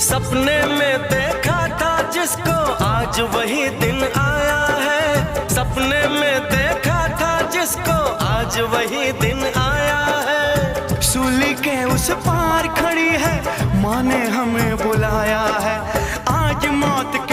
सपने में देखा था जिसको आज वही दिन आया है। सपने में देखा था जिसको आज वही दिन आया है। सूली के उस पार खड़ी है, माँ ने हमें बुलाया है। आज मौत